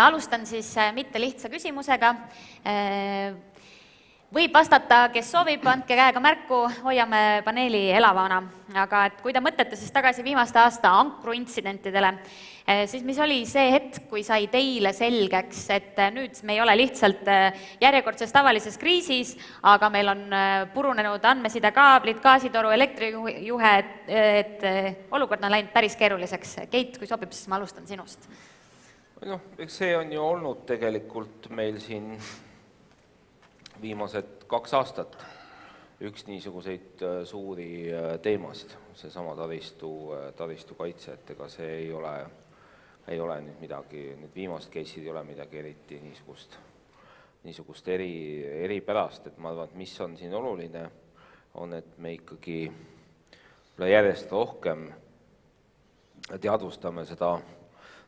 alustan siis mitte lihtsa küsimusega. Võib vastata, kes soovib, andke käega märku, hoiame paneeli elavana. Aga et kui te mõtlete siis tagasi viimaste aasta ankruintsidentidele, siis mis oli see hetk, kui sai teile selgeks, et nüüd me ei ole lihtsalt järjekordses tavalises kriisis, aga meil on purunenud andmesidekaablid, gaasitoru, elektrijuhe, et olukord on läinud päris keeruliseks. Keit, kui sobib, siis ma alustan sinust. Eks see on ju olnud tegelikult meil siin viimased 2 aastat üks niisuguseid suuri teemasid, seesama taristu kaitse, et ega see ei ole nüüd midagi, need viimased case'id ei ole midagi eriti niisugust eripärast, et ma arvan, et mis on siin oluline, on, et me ikkagi järjest rohkem teadvustame seda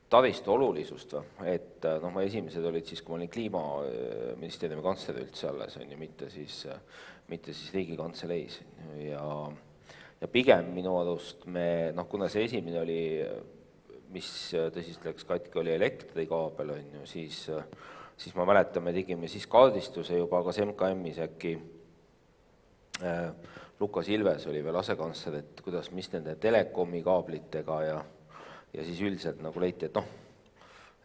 taristu olulisust, et ma esimesed olid siis, kui ma olin Kliimaministeeriumi kantsler üldse alles, mitte siis Riigikantseleis. Ja pigem minu arust kuna see esimene oli, mis tõsist läks katki, oli elektrikaabel, siis ma mäletan, me tegime siis kaardistuse juba kas MKM-is äkki Lukas Ilves oli veel asekantsler, et kuidas, mis nende telekomi kaablitega ja siis üldiselt nagu leiti, et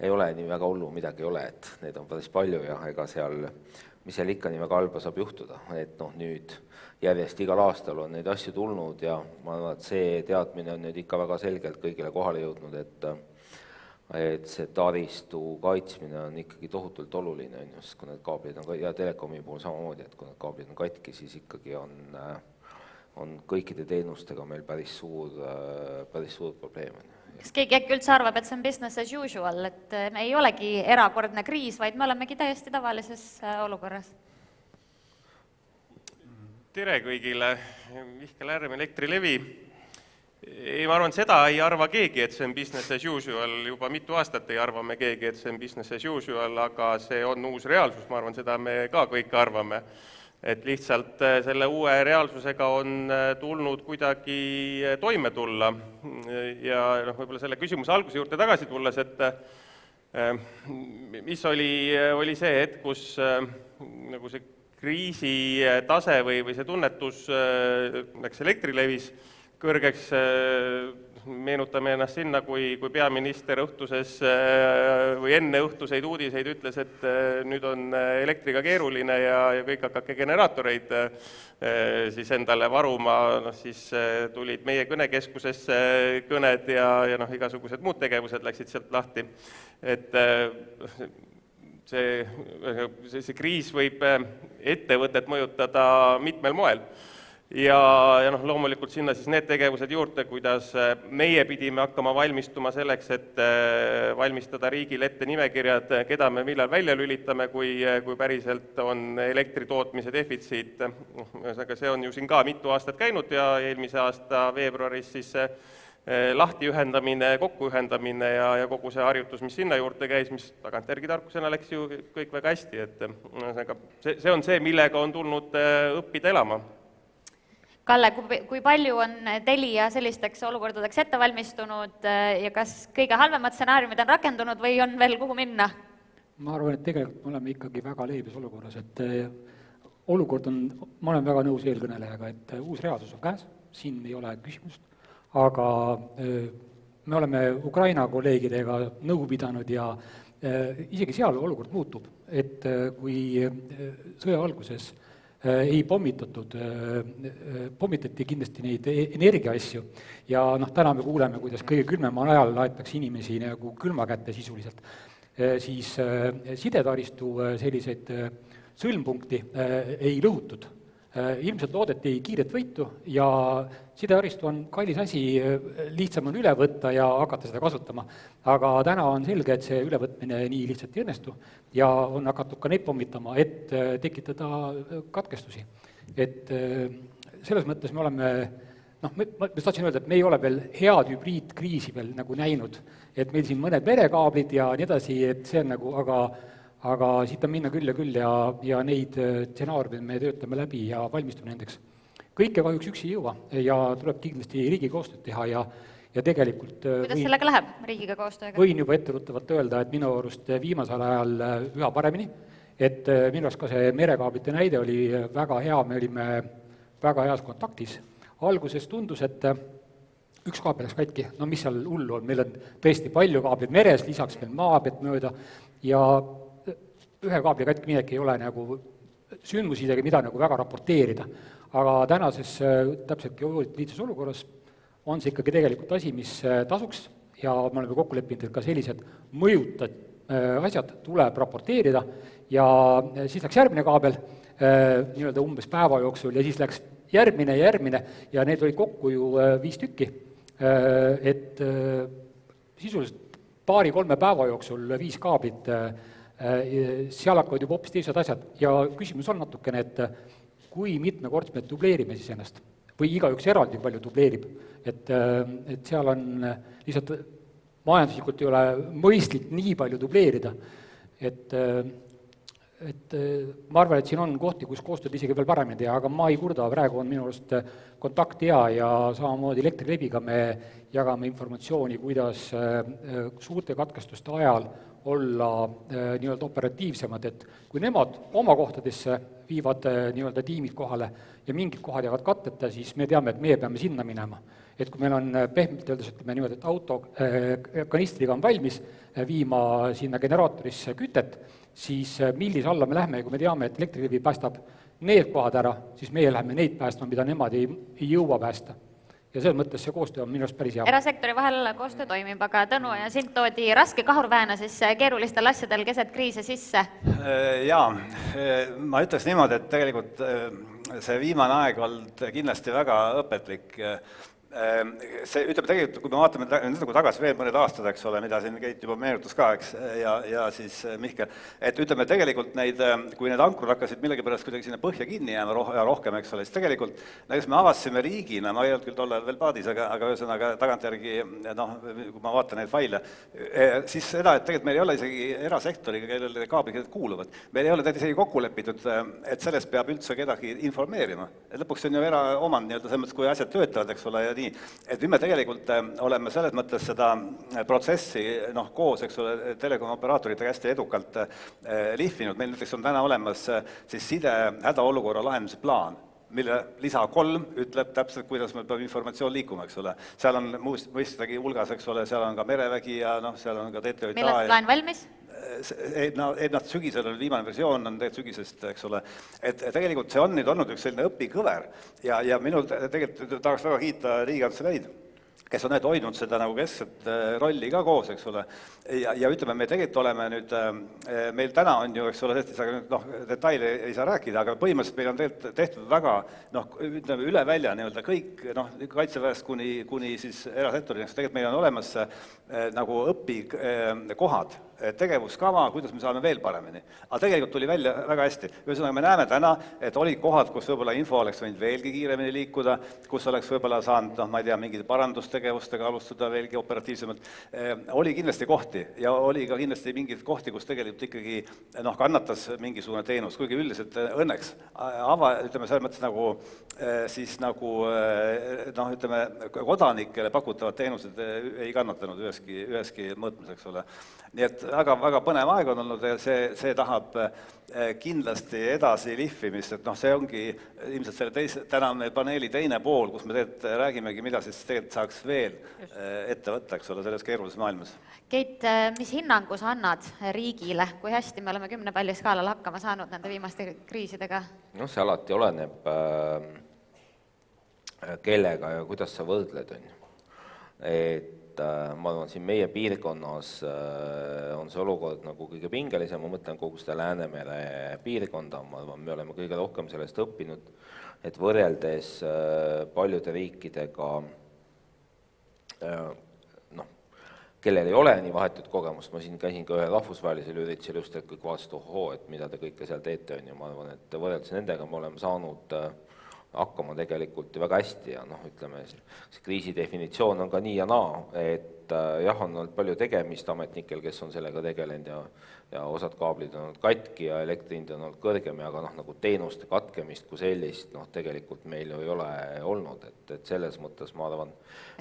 ei ole nii väga hullu, midagi ei ole, et need on päris palju ja ega seal, mis seal ikka nii väga halba saab juhtuda, et nüüd järjest igal aastal on neid asju tulnud ja ma arvan, et see teadmine on nüüd ikka väga selgelt kõigile kohale jõudnud, et see taristu kaitsmine on ikkagi tohutult oluline, sest kui need kaablid on, ja telekomi puhul samamoodi, et kui need kaablid on katki, siis ikkagi on kõikide teenustega meil päris suur probleem. Kas keegi äkki üldse arvab, et see on business as usual, et me ei olegi erakordne kriis, vaid me olemegi täiesti tavalises olukorras? Tere kõigile, Mihkel Äärem, Elektrilevi. Ma arvan, seda ei arva keegi, et see on business as usual, juba mitu aastat ei arva me keegi, et see on business as usual, aga see on uus reaalsus, ma arvan, seda me ka kõik arvame. Et lihtsalt selle uue reaalsusega on tulnud kuidagi toime tulla ja võib-olla selle küsimuse alguse juurde tagasi tulles, et mis oli see hetk, kus nagu see kriisi tase või see tunnetus läks Elektrilevis kõrgeks, meenutame ennast sinna, kui peaminister õhtuses või enne õhtuseid uudiseid ütles, et nüüd on elektriga keeruline ja kõik hakkake generaatoreid siis endale varuma, siis tulid meie kõnekeskusesse kõned ja igasugused muud tegevused läksid sealt lahti. Et see kriis võib ettevõtet mõjutada mitmel moel. Ja loomulikult sinna siis need tegevused juurde, kuidas meie pidime hakkama valmistuma selleks, et valmistada riigile ette nimekirjad, keda me millal välja lülitame, kui päriselt on elektritootmise defitsiit. See on ju siin ka mitu aastat käinud ja eelmise aasta veebruaris siis lahtiühendamine, kokkuühendamine ja kogu see harjutus, mis sinna juurde käis, mis tagantjärgi tarkusena läks ju kõik väga hästi. See on see, millega on tulnud õppida elama. Kalle, kui palju on Telia sellisteks olukordadeks ette valmistunud ja kas kõige halvemad stsenaariumid on rakendunud või on veel kuhu minna? Ma arvan, et tegelikult me oleme ikkagi väga leebes olukorras, et olukord on, ma olen väga nõus eelkõnelejaga, et uus reaalsus on käes, siin ei ole küsimust, aga me oleme Ukraina kolleegidega nõu pidanud ja isegi seal olukord muutub, et kui sõja alguses ei pommitatud, pommitati kindlasti neid energiaasju ja täna me kuuleme, kuidas kõige külmemal ajal laetakse inimesi nagu külma kätte sisuliselt, siis sidetaristu selliseid sõlmpunkti ei lõhutud. Ilmselt loodeti kiiret võitu ja sidetaristu on kallis asi, lihtsam on üle võtta ja hakata seda kasutama. Aga täna on selge, et see ülevõtmine nii lihtsalt ei õnnestu ja on hakatud ka neid pommitama, et tekitada katkestusi. Et selles mõttes me oleme, ma tahtsin öelda, et me ei ole veel head hübriidkriisi veel nagu näinud, et meil siin mõned merekaablid ja nii edasi, et see on nagu, aga siit on minna küll ja neid stsenaariumeid me töötame läbi ja valmistume nendeks. Kõike kahjuks üksi ei jõua ja tuleb kindlasti riigi koostööd teha ja tegelikult kuidas sellega läheb riigiga koostööga? võin juba etteruttavalt öelda, et minu arust viimasel ajal üha paremini, et minu arust ka see merekaablite näide oli väga hea, me olime väga heas kontaktis. Alguses tundus, et üks kaabel läks katki, no mis seal hullu on, meil on tõesti palju kaableid meres, lisaks veel maapealt mööda ja ühe kaabli katki minek ei ole nagu sündmus isegi, mida nagu väga raporteerida. Aga tänases täpselt geopoliitilises olukorras on see ikkagi tegelikult asi, mis tasuks ja me oleme kokku leppinud, et ka sellised mõjutad asjad tuleb raporteerida ja siis läks järgmine kaabel nii-öelda umbes päeva jooksul ja siis läks järgmine ja need olid kokku ju 5 tükki, et sisuliselt 2-3 päeva jooksul 5 kaablit, seal hakkavad juba hoopis teised asjad ja küsimus on natukene, et kui mitmekordselt me dubleerime siis ennast või igaüks eraldi palju dubleerib, et seal on lihtsalt majanduslikult ei ole mõistlik nii palju dubleerida, et ma arvan, et siin on kohti, kus koostööd isegi veel paremini teha, aga ma ei kurda, praegu on minu arust kontakt hea ja samamoodi Elektrileviga me jagame informatsiooni, kuidas suurte katkestuste ajal olla nii-öelda operatiivsemad, et kui nemad oma kohtadesse viivad nii-öelda tiimid kohale ja mingid kohad jäävad katteta, siis me teame, et meie peame sinna minema. Et kui meil on pehmelt öeldes, ütleme niimoodi, et auto kanistriga on valmis viima sinna generaatorisse kütet, siis millise alla me lähme ja kui me teame, et Elektrilevi päästab need kohad ära, siis meie läheme neid päästma, mida nemad ei jõua päästa. Ja selles mõttes see koostöö on minu arust päris hea. Erasektori vahel koostöö toimib, aga Tõnu ja sind toodi raske kahurväena siis keerulistel asjadel keset kriise sisse. Jaa, ma ütleks niimoodi, et tegelikult see viimane aeg olnud kindlasti väga õpetlik. See, ütleme tegelikult, kui me vaatame nagu tagasi veel mõned aastad, eks ole, mida siin Keit juba meenutas ka, eks, ja siis Mihkel, et ütleme tegelikult neid, kui need ankrud hakkasid millegipärast kuidagi sinna põhja kinni jääma rohkem, eks ole, siis tegelikult näiteks me avastasime riigina, ma ei olnud küll tollal veel paadis, aga ühesõnaga tagantjärgi, noh, kui ma vaatan neid faile, siis seda, et tegelikult meil ei ole isegi erasektoriga, kellele kaablid kuuluvad. Meil ei ole tegelikult isegi kokku lepitud, et sellest peab üldse kedagi informeerima. Et lõpuks on ju eraomand nii-öelda selles mõttes, kui asjad töötavad, eks ole, ja nii, et me tegelikult oleme selles mõttes seda protsessi koos, eks ole, telekomooperaatoritega hästi edukalt lihvinud. Meil näiteks on täna olemas siis side hädaolukorra lahendamise plaan, mille lisa 3 ütleb täpselt, kuidas meil peab informatsioon liikuma, eks ole. Seal on mõistagi hulgas, eks ole, seal on ka merevägi ja seal on ka TTÜ. Millest plaan valmis? Nad sügisel oli viimane versioon, on tegelikult sügisest, eks ole, et tegelikult see on nüüd olnud üks selline õpikõver ja minul tegelikult tahaks väga kiita Riigikantseleid, kes on hoidnud seda nagu keskset rolli ka koos, eks ole, ja ütleme, me tegelikult oleme nüüd, meil täna on ju, eks ole, detaile ei saa rääkida, aga põhimõtteliselt meil on tehtud väga, ütleme, üle välja nii-öelda kõik, kaitseväest kuni siis erasektori, tegelikult meil on olemas nagu õpikohad, tegevuskava, kuidas me saame veel paremini. Aga tegelikult tuli välja väga hästi. Ühesõnaga, me näeme täna, et olid kohad, kus võib-olla info oleks võinud veelgi kiiremini liikuda, kus oleks võib-olla saanud, ma ei tea, mingid parandustegevustega alustada veelgi operatiivsemalt. Oli kindlasti kohti ja oli ka kindlasti mingeid kohti, kus tegelikult ikkagi kannatas mingisugune teenus, kuigi üldiselt õnneks ütleme, selles mõttes ütleme, kodanikele pakutavad teenused ei kannatanud üheski mõõtmes, eks ole. Nii et väga põnev aeg on olnud ja see tahab kindlasti edasi lihvimist, et see ongi ilmselt selle tänane paneeli teine pool, kus me räägimegi, mida siis tegelikult saaks veel ette võtta, eks ole, selles keerulises maailmas. Keit, mis hinnangu sa annad riigile, kui hästi me oleme 10 palli skaalal hakkama saanud nende viimaste kriisidega? See alati oleneb, kellega ja kuidas sa võrdled, on. Ma arvan, siin meie piirkonnas on see olukord nagu kõige pingelisem, ma mõtlen kogu seda Läänemere piirkonda, ma arvan, me oleme kõige rohkem sellest õppinud, et võrreldes paljude riikidega, kellel ei ole nii vahetut kogemust, ma siin käisin ka ühe rahvusvahelisel üritusel just, et kõik vaatasid, et mida te kõike seal teete, on ju, ma arvan, et võrreldes nendega me oleme saanud hakkama tegelikult ju väga hästi ja noh, ütleme, see kriisi definitsioon on ka nii ja naa, et jah, on olnud palju tegemist ametnikel, kes on sellega tegelenud ja osad kaablid on olnud katki ja elektrihind on olnud kõrgem, aga noh, nagu teenuste katkemist kui sellist, noh, tegelikult meil ju ei ole olnud, et selles mõttes ma arvan,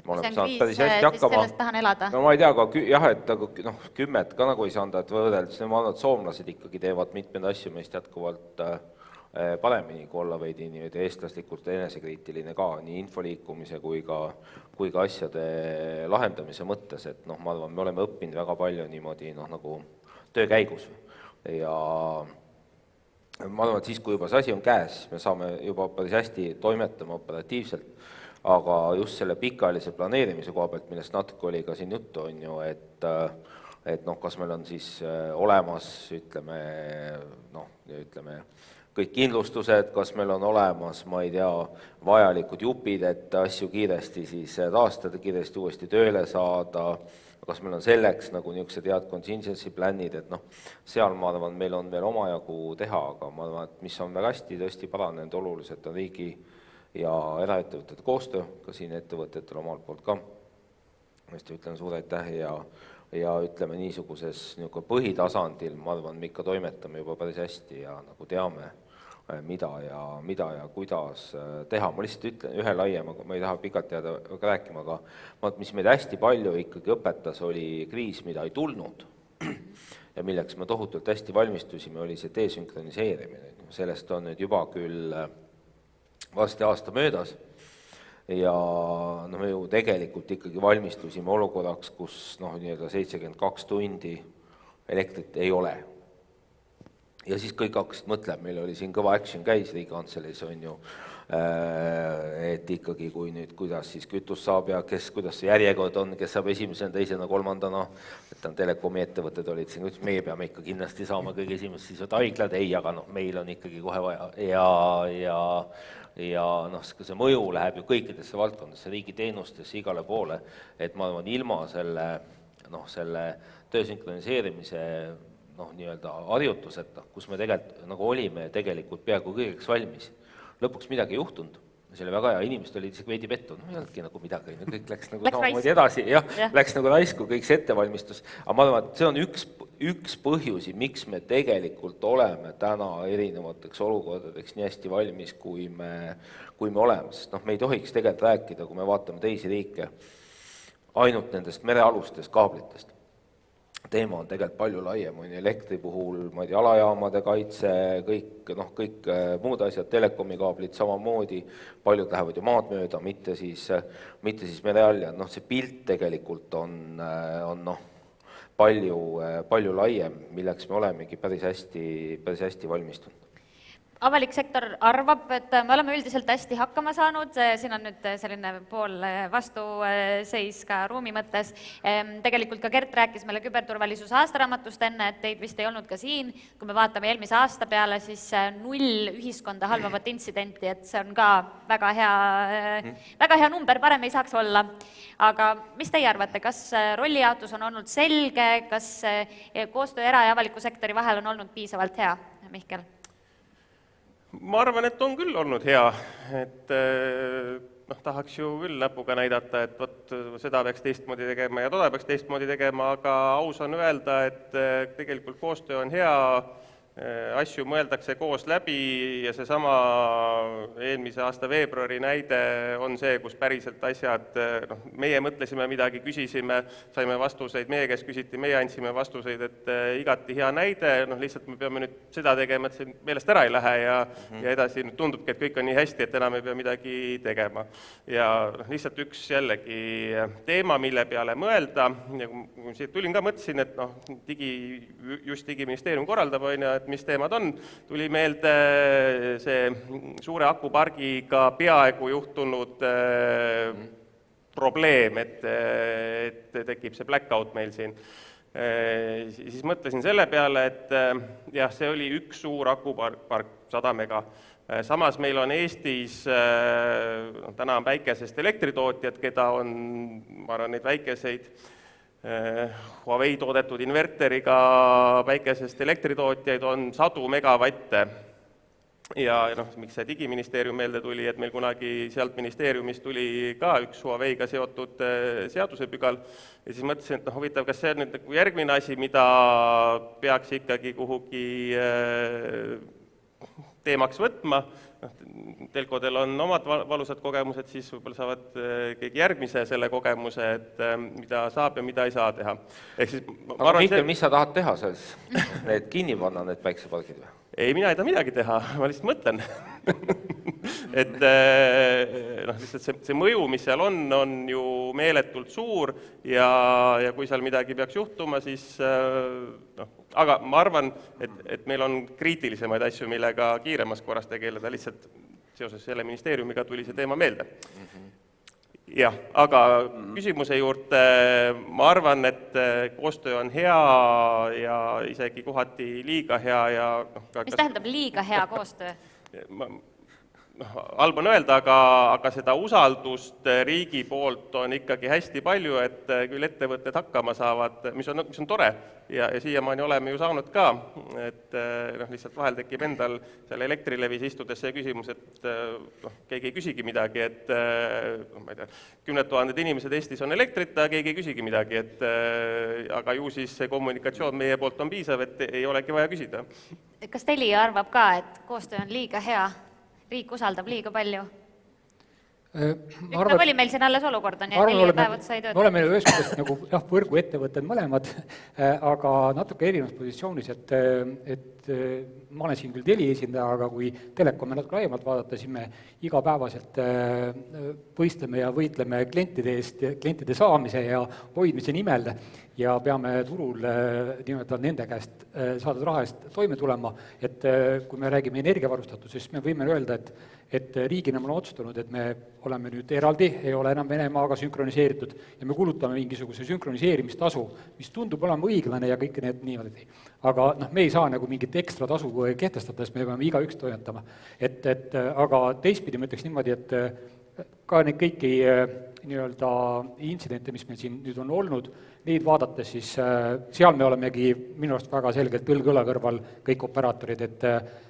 ma oleme saanud päris hästi hakkama. Sellest tahan elada. No ma ei tea, aga jah, et aga noh, 10 ka nagu ei saanud, et võrdeldes, ma arvan, et soomlased ikkagi teevad mitmed asju meist jätkuvalt paremini, kui olla veidi nii eestlaslikult enesekriitiline ka, nii info liikumise kui ka asjade lahendamise mõttes, et noh, ma arvan, me oleme õppinud väga palju niimoodi noh, nagu töö käigus ja ma arvan, et siis, kui juba see asi on käes, me saame juba päris hästi toimetama operatiivselt, aga just selle pikaajalise planeerimise koha pealt, millest natuke oli ka siin juttu, on ju, et noh, kas meil on siis olemas, ütleme, kõik kindlustused, kas meil on olemas, ma ei tea, vajalikud jupid, et asju kiiresti siis taastada, kiiresti uuesti tööle saada, kas meil on selleks nagu niisugused head contingency planid, et noh, seal ma arvan, meil on veel omajagu teha, aga ma arvan, et mis on väga hästi tõesti paranenud oluliselt, on riigi ja eraettevõtete koostöö, ka siin ettevõtetel omalt poolt ka. Hästi ütlen suur aitäh ja ütleme niisuguses põhitasandil, ma arvan, me ikka toimetame juba päris hästi ja nagu teame, mida ja kuidas teha. Ma lihtsalt ütlen ühe laiema, ma ei taha pikalt jääda rääkima, aga mis meid hästi palju ikkagi õpetas, oli kriis, mida ei tulnud ja milleks me tohutult hästi valmistusime, oli see desünkroniseerimine. Sellest on nüüd juba küll varsti aasta möödas ja no me ju tegelikult ikkagi valmistusime olukorraks, kus noh, 72 tundi elektrit ei ole. Ja siis kõik hakkasid mõtlema, meil oli siin kõva action käis Riigikantseleis, on ju, et ikkagi kui nüüd, kuidas siis kütus saab ja kuidas see järjekord on, kes saab esimesena, teisena, kolmandana, et telekomi ettevõtted olid siin, meie peame ikka kindlasti saama kõige esimest, siis haiglad, ei, aga noh, meil on ikkagi kohe vaja ja noh, see mõju läheb ju kõikidesse valdkondadesse, riigiteenustesse, igale poole, et ma arvan, ilma selle desünkroniseerimise nii-öelda harjutuseta, kus me olime tegelikult peaaegu kõigeks valmis. Lõpuks midagi ei juhtunud, see oli väga hea, inimesed olid isegi veidi pettunud, ei olnudki nagu midagi, kõik läks nagu samamoodi edasi, läks nagu raisku kõik see ettevalmistus, aga ma arvan, et see on üks põhjusi, miks me tegelikult oleme täna erinevateks olukordadeks nii hästi valmis, kui me oleme, sest me ei tohiks tegelikult rääkida, kui me vaatame teisi riike, ainult nendest merealustest kaablitest. Teema on tegelikult palju laiem, on elektri puhul, ma ei tea, alajaamade kaitse, kõik muud asjad, telekomikaablid samamoodi, paljud lähevad ju maad mööda, mitte siis mere all ja see pilt tegelikult on palju laiem, milleks me olemegi päris hästi valmistunud. Avalik sektor arvab, et me oleme üldiselt hästi hakkama saanud, siin on nüüd selline pool vastuseis ka ruumi mõttes. Tegelikult ka Gert rääkis meile küberturvalisuse aastaraamatust enne, et teid vist ei olnud ka siin. Kui me vaatame eelmise aasta peale, siis 0 ühiskonda halvavat intsidenti, et see on ka väga hea number, parem ei saaks olla. Aga mis teie arvate, kas rollijaotus on olnud selge, kas koostöö era- ja avaliku sektori vahel on olnud piisavalt hea, Mihkel? Ma arvan, et on küll olnud hea, et tahaks ju küll näpuga näidata, et võt, seda peaks teistmoodi tegema ja toda peaks teistmoodi tegema, aga aus on öelda, et tegelikult koostöö on hea, asju mõeldakse koos läbi ja seesama eelmise aasta veebruari näide on see, kus päriselt asjad, meie mõtlesime midagi, küsisime, saime vastuseid, meie käest küsiti, meie andsime vastuseid, et igati hea näide, lihtsalt me peame nüüd seda tegema, et see meelest ära ei lähe ja edasi nüüd tundubki, et kõik on nii hästi, et enam ei pea midagi tegema. Ja lihtsalt üks jällegi teema, mille peale mõelda, ja kui siit tulin ka, mõtlesin, et just Digiministeerium korraldab, et mis teemad on, tuli meelde see suure akupargiga peaaegu juhtunud probleem, et tekib see blackout meil siin. Siis mõtlesin selle peale, et jah, see oli üks suur akupark, 100 mega. Samas meil on Eestis, täna on päikesest elektritootjad, keda on, ma arvan, neid väikeseid Huawei toodetud inverteriga päikesest elektritootjaid on 100 megavatte ja noh, miks see digiministeerium meelde tuli, et meil kunagi sealt ministeeriumist tuli ka üks Huawei'ga seotud seadusepügal ja siis mõtlesin, et noh, huvitav, kas see on nüüd nagu järgmine asi, mida peaks ikkagi kuhugi teemaks võtma, telkodel on omad valusad kogemused, siis võib-olla saavad keegi järgmise selle kogemuse, et mida saab ja mida ei saa teha. Siis, aga Mihkel, mis sa tahad teha selles? Need kinni panna, need päiksepargid või? Ei, mina ei taha midagi teha, ma lihtsalt mõtlen. Et noh, lihtsalt see mõju, mis seal on ju meeletult suur ja kui seal midagi peaks juhtuma, siis noh, aga ma arvan, et meil on kriitilisemaid asju, millega kiiremas korras tegeleda, lihtsalt seoses selle ministeeriumiga tuli see teema meelde. Jah, aga küsimuse juurde ma arvan, et koostöö on hea ja isegi kohati liiga hea ja mis tähendab liiga hea koostöö? Halb on öelda, aga seda usaldust riigi poolt on ikkagi hästi palju, et küll ettevõtted hakkama saavad, mis on tore ja siiamaani oleme ju saanud ka, et noh, lihtsalt vahel tekib endal seal Elektrilevis istudes see küsimus, et noh, keegi ei küsigi midagi, et ma ei tea, 10 000 inimesed Eestis on elektrita, keegi ei küsigi midagi, et aga ju siis see kommunikatsioon meie poolt on piisav, et ei olegi vaja küsida. Kas Telia arvab ka, et koostöö on liiga hea? Riik usaldab liiga palju? Nagu oli meil siin alles olukord on ja 4 päevad sai tööd. Me oleme ühesugust nagu võrguettevõtted mõlemad, aga natuke erinevas positsioonis, et ma olen siin küll Teli esindaja, aga kui Telekomi natuke laiemalt vaadata, siis me igapäevaselt võistleme ja võitleme klientide eest, klientide saamise ja hoidmise nimel ja peame turul nende käest saadud raha eest toime tulema, et kui me räägime energiavarustatusest, siis me võime öelda, et riigina me oleme otsustanud, et me oleme nüüd eraldi, ei ole enam Venemaaga sünkroniseeritud ja me kulutame mingisuguse sünkroniseerimistasu, mis tundub olema õiglane ja kõik need niimoodi. Aga noh, me ei saa nagu mingit ekstra tasu kehtestades, me peame igaüks toimetama. Aga teistpidi ma ütleks niimoodi, et ka neid kõiki nii-öelda intsidente, mis meil siin nüüd on olnud, neid vaadates, siis seal me olemegi minu arust väga selgelt õlg-õla kõrval kõik operaatorid, et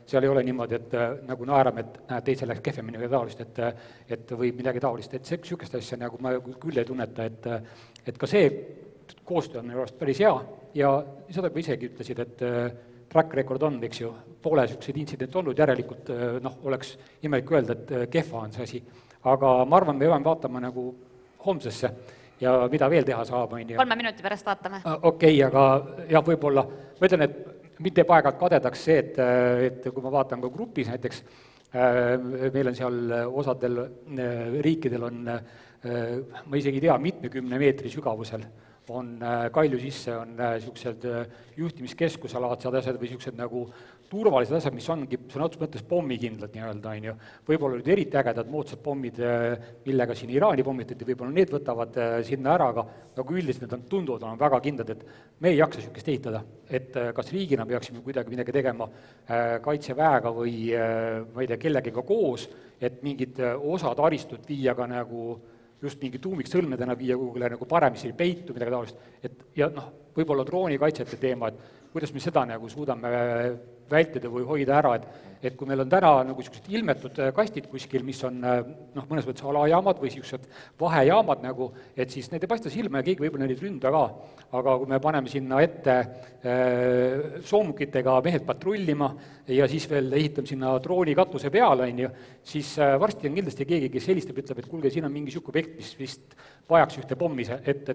seal ei ole niimoodi, et nagu naerame, et näed, teisel läks kehvemini või taolist, et või midagi taolist, et sükest asja nagu ma küll ei tunneta, et ka see koostöö on minu arust päris hea ja seda juba isegi ütlesid, et track record on, eks ju, poole sükseid intsident olnud, järelikult oleks imelik öelda, et kehva on see asi. Aga ma arvan, me peame vaatama nagu homsesse ja mida veel teha saab, on ju. 3 minuti pärast vaatame. Okei, aga jah, võib-olla, ma ütlen, et mitte paegalt kadedaks see, et kui ma vaatan ka grupis näiteks, meil on seal osadel riikidel on, ma isegi ei tea, mitmekümne meetri sügavusel on Kalju sisse, on niisugused juhtimiskeskusalaadsed asjad või niisugused nagu turvalised asjad, mis ongi sõna otseses mõttes pommikindlad nii-öelda, on ju. Võib-olla olid eriti ägedad moodsad pommid, millega siin Iraani pommitati, võib-olla need võtavad sinna ära, aga nagu üldiselt need tunduvad on väga kindlad, et me ei jaksa niisugust ehitada. Et kas riigina peaksime kuidagi midagi tegema kaitseväega või ma ei tea, kellegiga koos, et mingid osad aristut viia ka nagu just mingi tuumiksõlmedena viia kuhugile nagu paremisi peitu, midagi taolist. Ja võib-olla droonikaitsete teema, et kuidas me seda nagu suudame vältida või hoida ära, et kui meil on täna nagu niisugused ilmetud kastid kuskil, mis on mõnes mõttes alajaamad või niisugused vahejaamad nagu, et siis need ei paista silma ja keegi võib-olla neid ründa ka. Aga kui me paneme sinna ette soomukitega mehed patrullima ja siis veel ehitame sinna drooni katuse peale, siis varsti on kindlasti keegi, kes helistab, ütleb, et kuulge, siin on mingi niisugune objekt, mis vist vajaks ühte pommi, et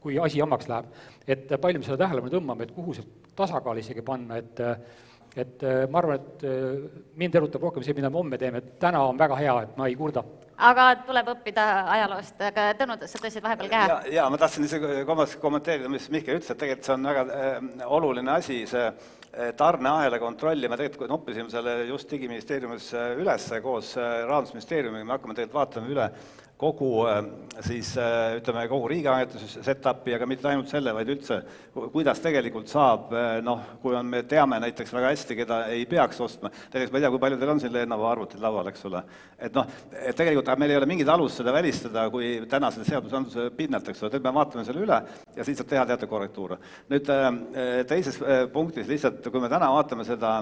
kui asi jamaks läheb. Et palju me seda tähelepanu tõmbame, et kuhu see tasakaal isegi panna, et ma arvan, et mind erutab rohkem see, mida me homme teeme, et täna on väga hea, et ma ei kurda. Aga tuleb õppida ajaloost, aga Tõnu, sa tõstsid vahepeal käe. Ja ma tahtsin isegi kommenteerida, mis Mihkel ütles, et tegelikult see on väga oluline asi, see tarneahela kontrolli, me tegelikult noppisime selle just digiministeeriumis üles koos Rahandusministeeriumiga, me hakkame tegelikult vaatama üle kogu siis ütleme, kogu riigiannetuse set-up'i, aga mitte ainult selle, vaid üldse, kuidas tegelikult saab, noh, kui me teame näiteks väga hästi, keda ei peaks ostma, näiteks ma ei tea, kui palju teil on siin Lenovo arvutid laual, eks ole, et noh, tegelikult meil ei ole mingit alust seda välistada, kui tänase seadusandluse pinnalt, eks ole, nüüd me vaatame selle üle ja siis saab teha teatud korrektuure. Nüüd teises punktis lihtsalt, kui me täna vaatame seda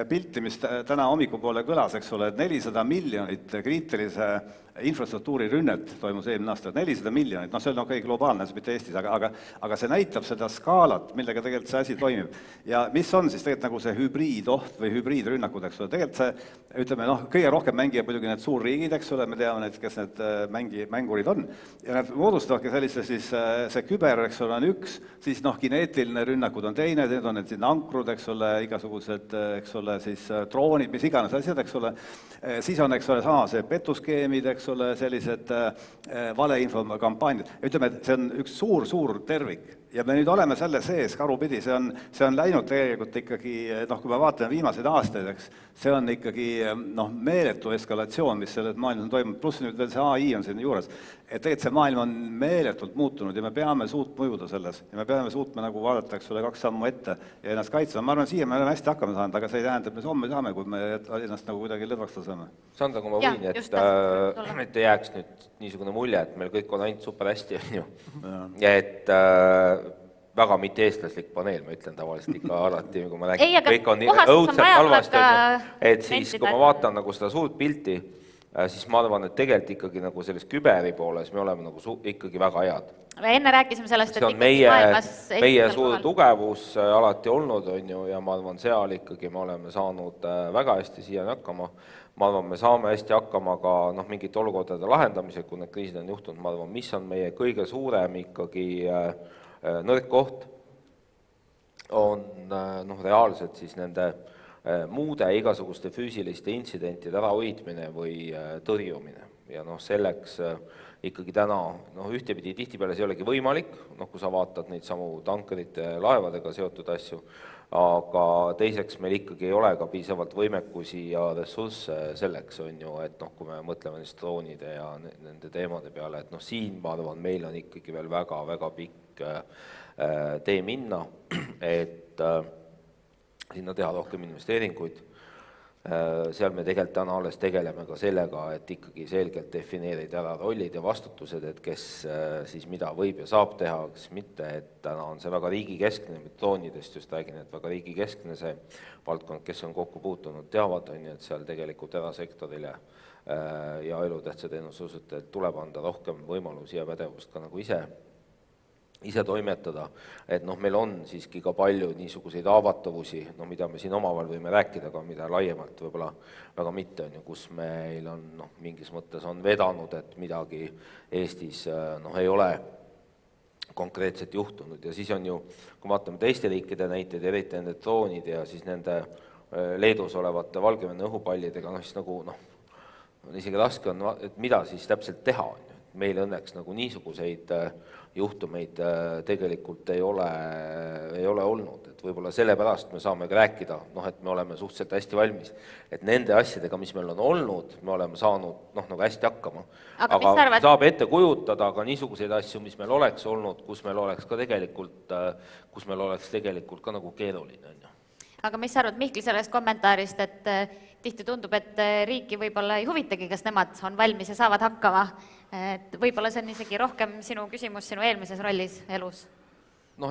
pilti, mis täna hommikupoole kõlas, eks ole, et 400 miljonit kriitilise infrastruktuuri rünnet toimus eelmine aasta, 400 miljonit, noh see on okei, globaalne, see mitte Eestis, aga see näitab seda skaalat, millega tegelikult see asi toimib. Ja mis on siis tegelikult nagu see hübriidoht või hübriidrünnakud, eks ole, tegelikult see, ütleme, noh, kõige rohkem mängijad muidugi need suurriigid, eks ole, me teame need, kes need mängurid on, ja need moodustavadki sellise siis, see küber, eks ole, on üks, siis noh, kineetiline rünnakud on teine, need on need siin ankrud, eks ole, igasugused, eks ole, siis droonid, mis iganes asjad, eks ole, siis on, eks ole, sama see petuskeemid, eks ole, sellised valeinfokampaaniad. Ütleme, et see on üks suur tervik ja me nüüd oleme selle sees karupidi, see on läinud tegelikult ikkagi, noh, kui me vaatame viimaseid aastaid, eks, see on ikkagi noh, meeletu eskalatsioon, mis selles maailmas on toimunud, pluss nüüd veel see AI on siin juures, et tegelikult see maailm on meeletult muutunud ja me peame suutma mõjuda selles ja me peame suutma nagu vaadata, eks ole, 2 sammu ette ja ennast kaitsta. Ma arvan, siia me oleme hästi hakkama saanud, aga see ei tähenda, et me homme saame, kui me ennast nagu kuidagi lõdvaks laseme. Sandra, kui ma võin, et ei jääks nüüd niisugune mulje, et meil kõik on ainult super hästi, on ju. Ja et väga mitte eestlaslik paneel, ma ütlen tavaliselt ikka alati, kui ma räägin, kõik on õudselt halvasti, et siis, kui ma vaatan nagu seda suurt pilti, siis ma arvan, et tegelikult ikkagi nagu selles küberi pooles me oleme nagu ikkagi väga head. Enne rääkisime sellest, see on meie suur tugevus alati olnud, on ju, ja ma arvan, seal ikkagi me oleme saanud väga hästi siiani hakkama. Ma arvan, me saame hästi hakkama ka mingite olukordade lahendamisel, kui need kriisid on juhtunud. Ma arvan, mis on meie kõige suurem ikkagi nõrk koht, on reaalselt siis nende muude igasuguste füüsiliste intsidentide ärahoidmine või tõrjumine. Ja selleks ikkagi täna, ühtepidi tihtipeale see ei olegi võimalik, kui sa vaatad neid samu tankerite laevadega seotud asju, aga teiseks meil ikkagi ei ole ka piisavalt võimekusi ja ressursse selleks, on ju, et kui me mõtleme neist droonide ja nende teemade peale, et siin, ma arvan, meil on ikkagi veel väga pikk tee minna, et sinna teha rohkem investeeringuid. Seal me tegelikult täna alles tegeleme ka sellega, et ikkagi selgelt defineerida ära rollid ja vastutused, et kes siis mida võib ja saab teha, kes mitte, et täna on see väga riigikeskne, droonidest just räägin, et väga riigikeskne see valdkond, kes on kokku puutunud, teavad, on ju, et seal tegelikult erasektorile ja elutähtsa teenuse osutajad tuleb anda rohkem võimalusi ja pädevust ka nagu ise toimetada, et meil on siiski ka palju niisuguseid haavatavusi, mida me siin omavahel võime rääkida, aga mida laiemalt võib-olla väga mitte on ju, kus meil on mingis mõttes on vedanud, et midagi Eestis ei ole konkreetselt juhtunud ja siis on ju, kui vaatame teiste riikide näiteid, eriti nende droonid ja siis nende Leedus olevate Valgevene õhupallidega, siis nagu isegi raske on, et mida siis täpselt teha on ju. Meil õnneks nagu niisuguseid juhtumeid tegelikult ei ole olnud, et võib-olla sellepärast me saame rääkida, et me oleme suhteliselt hästi valmis, et nende asjadega, mis meil on olnud, me oleme saanud nagu hästi hakkama. Aga saab ette kujutada ka niisuguseid asju, mis meil oleks olnud, kus meil oleks tegelikult ka nagu keeruline. Aga mis sa arvad, Mihkli, sellest kommentaarist, et tihti tundub, et riiki võib-olla ei huvitagi, kas nemad on valmis ja saavad hakkama? Et võib-olla see on isegi rohkem sinu küsimus sinu eelmises rollis elus?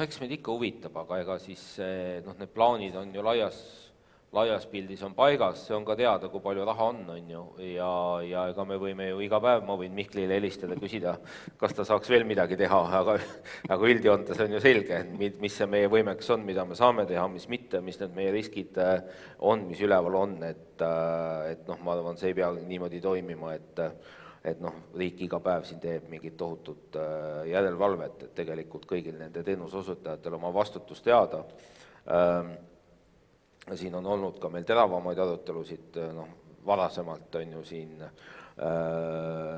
Eks meid ikka huvitab, aga ega siis need plaanid on ju laias pildis on paigas, see on ka teada, kui palju raha on ju, ja ega me võime ju iga päev, ma võin Mihklile helistada, küsida, kas ta saaks veel midagi teha, aga üldjoontes on ju selge, mis see meie võimeks on, mida me saame teha, mis mitte, mis need meie riskid on, mis üleval on, et ma arvan, see ei pea niimoodi toimima, et riik iga päev siin teeb mingit tohutut järelevalvet, et tegelikult kõigil nende teenusosutajatel oma vastutus teada. Siin on olnud ka meil teravamaid arutelusid varasemalt on ju siin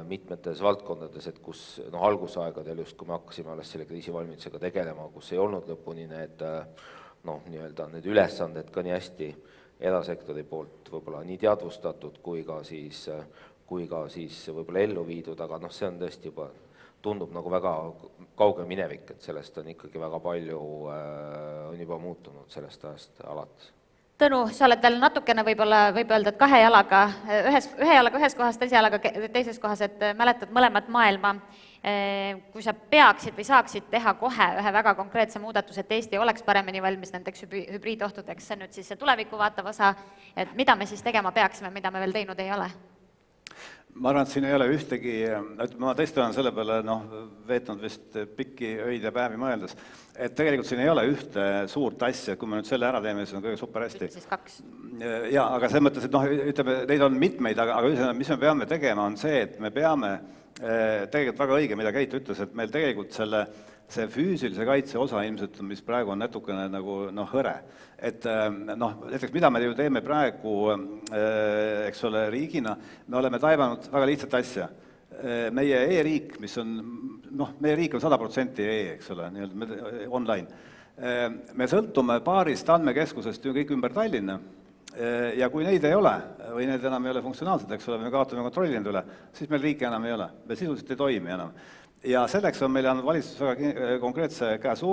mitmetes valdkondades, et kus algusaegadel just, kui me hakkasime alles selle kriisivalmidusega tegelema, kus ei olnud lõpuni need need ülesanded ka nii hästi erasektori poolt võib-olla nii teadvustatud kui ka siis kui ka siis võib-olla ellu viidud, aga noh, see on tõesti juba, tundub nagu väga kauge minevik, et sellest on ikkagi väga palju on juba muutunud sellest ajast alates. Tõnu, sa oled veel natukene võib-olla, võib öelda, et ühe jalaga ühes kohas, teise jalaga teises kohas, et mäletad mõlemat maailma. Kui sa peaksid või saaksid teha kohe ühe väga konkreetse muudatuse, et Eesti oleks paremini valmis nendeks hübriidohtudeks, see on nüüd siis see tuleviku vaatav osa, et mida me siis tegema peaksime, mida me veel teinud ei ole? Ma arvan, et siin ei ole ühtegi, ma tõesti olen selle peale veetnud vist pikki öid ja päevi mõeldes, et tegelikult siin ei ole ühte suurt asja, kui me nüüd selle ära teeme, siis on kõige super hästi. Siis 2. Jaa, aga selles mõttes, et ütleme, neid on mitmeid, aga mis me peame tegema, on see, et me peame tegelikult väga õige, mida Keit ütles, et meil tegelikult see füüsilise kaitse osa ilmselt, mis praegu on natukene nagu hõre. Et näiteks mida me ju teeme praegu, eks ole, riigina, me oleme taibanud väga lihtsat asja. Meie e-riik, mis on, meie riik on 100% eks ole, online. Me sõltume paarist andmekeskusest ju kõik ümber Tallinna ja kui neid ei ole või need enam ei ole funktsionaalsed, eks ole, me kaotame kontrolli nende üle, siis meil riiki enam ei ole, me sisuliselt ei toimi enam. Ja selleks on meile andnud valitsus väga konkreetse käsu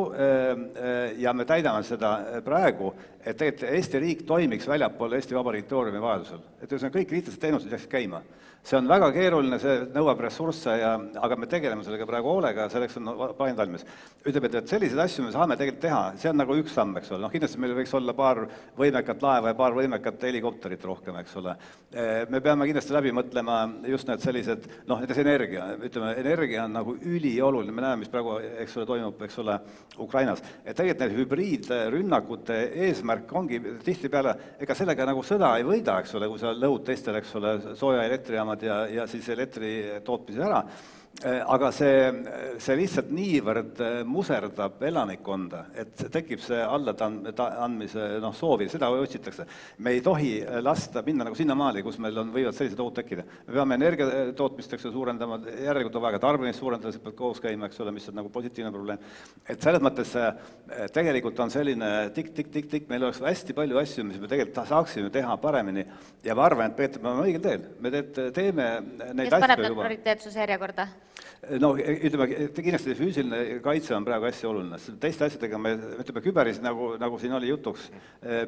ja me täidame seda praegu, et Eesti riik toimiks väljapool Eesti Vabariigi territooriumi vajadusel. Et see on kõik liitlased teenused jääks käima. See on väga keeruline, see nõuab ressursse, aga me tegeleme sellega praegu hoolega, selleks on plaanid valmis. Ütleb, et selliseid asju me saame tegelikult teha, see on nagu üks samm, eks ole. Kindlasti meil võiks olla paar võimekat laeva ja paar võimekat helikopterit rohkem, eks ole. Me peame kindlasti läbi mõtlema just need sellised, näiteks energia. Ütleme, energia on nagu ülioluline, me näeme, mis praegu, eks ole, toimub, eks ole, Ukrainas. Et tegelikult need hübriidrünnakute eesmärk ongi tihtipeale, ega sellega nagu sõda ei võida, eks ole, kui sa lõhud teistel, eks ole, sooja elektrijaamad ja siis elektri tootmise ära, aga see lihtsalt niivõrd muserdab elanikkonda, et tekib see allaandmise soovi, seda otsitakse. Me ei tohi lasta minna nagu sinnamaali, kus meil võivad sellised ohud tekkida. Me peame energiatootmisteks suurendama, järelikult on vaja tarbimist suurendada, see peab koos käima, eks ole, mis on nagu positiivne probleem. Et selles mõttes tegelikult on selline tik-tik-tik-tik, meil oleks hästi palju asju, mis me tegelikult saaksime teha paremini ja ma arvan, et Peeter, me oleme õigel teel. Me teeme neid asju juba. Kes paneb need prioriteetsuse järjekorda? Ütleme, kindlasti füüsiline kaitse on praegu hästi oluline. Teiste asjadega me, ütleme, küberis, nagu siin oli jutuks,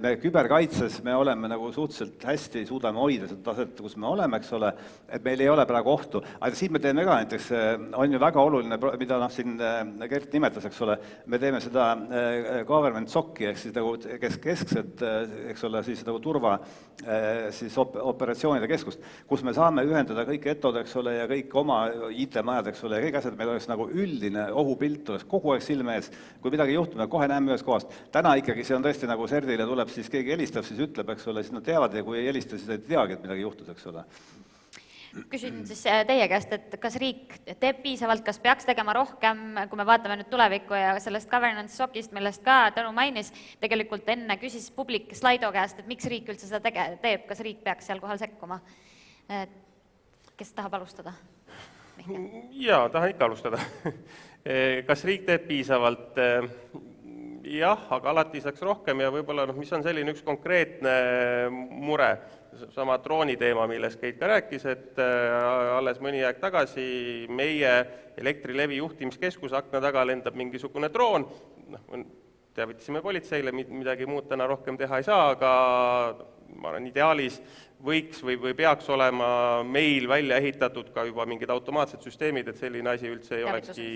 me küberkaitses me oleme nagu suhteliselt hästi, suudame hoida seda taset, kus me oleme, eks ole, et meil ei ole praegu ohtu. Aga siin me teeme ka näiteks, on ju väga oluline, mida siin Gert nimetas, eks ole, me teeme seda government SOC-i, ehk siis nagu keskset, eks ole, siis nagu turva siis operatsioonide keskust, kus me saame ühendada kõik etod, eks ole, ja kõik oma IT-majad, eks ole, ja kõik asjad, meil oleks nagu üldine ohupilt, oleks kogu aeg silme ees. Kui midagi juhtub, kohe näeme ühes kohast. Täna ikkagi see on tõesti nagu Serdile tuleb, siis keegi helistab, siis ütleb, eks ole, siis nad teavad ja kui ei helista, siis ei teagi, et midagi juhtus, eks ole. Küsin siis teie käest, et kas riik teeb piisavalt, kas peaks tegema rohkem, kui me vaatame nüüd tulevikku ja sellest governance SOC-ist, millest ka Tõnu mainis, tegelikult enne küsis publik Slaido käest, et miks riik üldse seda teeb, kas riik peaks seal kohal sekkuma. Kes tahab alustada? Jaa, tahan ikka alustada. Kas riik teeb piisavalt? Jah, aga alati saaks rohkem ja võib-olla, mis on selline üks konkreetne mure, sama drooni teema, millest Keit ka rääkis, et alles mõni aeg tagasi meie Elektrilevi juhtimiskeskuse akna taga lendab mingisugune droon, teavitasime politseile, midagi muud täna rohkem teha ei saa, aga ma arvan, ideaalis võiks või peaks olema meil välja ehitatud ka juba mingid automaatsed süsteemid, et selline asi üldse ei olekski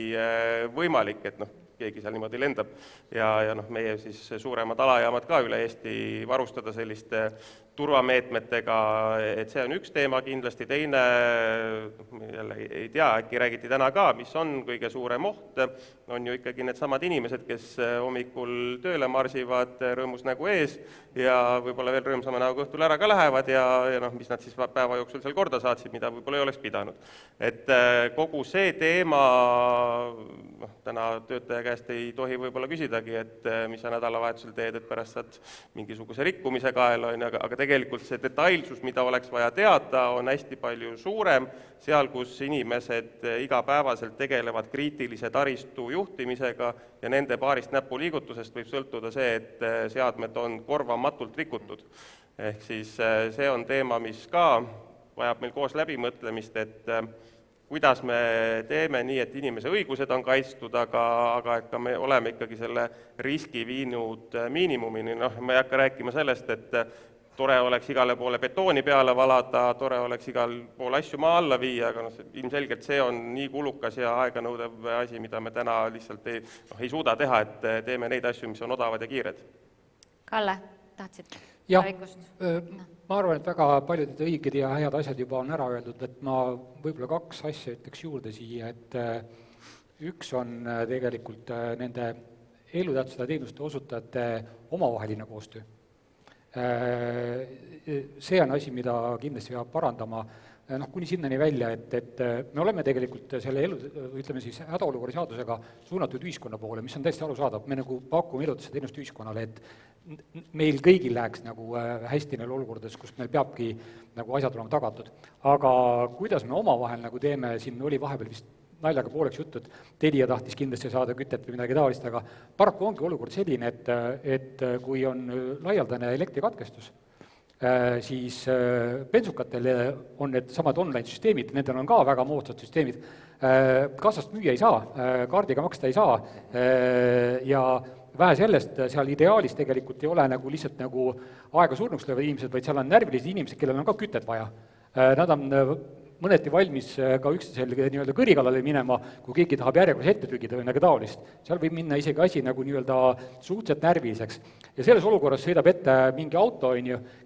võimalik, et keegi seal niimoodi lendab ja meie siis suuremad alajaamad ka üle Eesti varustada selliste turvameetmetega, et see on üks teema kindlasti, teine, jälle ei tea, äkki räägiti täna ka, mis on kõige suurem oht, on ju ikkagi need samad inimesed, kes hommikul tööle marsivad rõõmus nägu ees ja võib-olla veel rõõmsama näoga õhtul ära ka lähevad ja mis nad siis päeva jooksul seal korda saatsid, mida võib-olla ei oleks pidanud. Et kogu see teema, täna töötaja käest ei tohi võib-olla küsidagi, et mis sa nädalavahetusel teed, et pärast saad mingisuguse rikkumise kaela, aga tegelikult see detailsus, mida oleks vaja teada, on hästi palju suurem, seal, kus inimesed igapäevaselt tegelevad kriitilise taristu juhtimisega ja nende paarist näpuliigutusest võib sõltuda see, et seadmed on korvamatult rikutud. Ehk siis see on teema, mis ka vajab meil koos läbimõtlemist, et kuidas me teeme nii, et inimese õigused on kaitstud, aga et ka me oleme ikkagi selle riski viinud miinimumini. Noh, ma ei hakka rääkima sellest, et tore oleks igale poole betooni peale valada, tore oleks igal pool asju maa alla viia, aga ilmselgelt see on nii kulukas ja aeganõudev asi, mida me täna lihtsalt ei suuda teha, et teeme neid asju, mis on odavad ja kiired. Kalle, tahtsid? Jah, ma arvan, et väga paljud õiged ja head asjad juba on ära öeldud, et ma võib-olla 2 asja ütleks juurde siia, et üks on tegelikult nende elutähtsate teenuste osutajate omavaheline koostöö. See on asi, mida kindlasti peab parandama, kuni sinnani välja, et me oleme tegelikult selle hädaolukorra seadusega suunatud ühiskonna poole, mis on täiesti arusaadav, me nagu pakume elutähtsate teenuste ühiskonnale, et meil kõigil läheks nagu hästi neil olukordades, kus meil peabki nagu asjad olema tagatud. Aga kuidas me omavahel nagu teeme, siin oli vahepeal vist naljaga pooleks juttu, et Telia tahtis kindlasti saada kütet või midagi taolist, aga paraku ongi olukord selline, et kui on laialdane elektrikatkestus, siis bensukatel on need samad online-süsteemid, nendel on ka väga moodsad süsteemid, kassast müüa ei saa, kaardiga maksta ei saa ja vähe sellest, seal ideaalis tegelikult ei ole nagu lihtsalt nagu aega surnuks löövad inimesed, vaid seal on närvilised inimesed, kellel on ka kütet vaja. Nad on mõneti valmis ka üksteisel nii-öelda kõrikallale minema, kui keegi tahab järjekorras ette trügida või midagi taolist. Seal võib minna isegi asi nagu nii-öelda suhteliselt närviliseks. Ja selles olukorras sõidab ette mingi auto,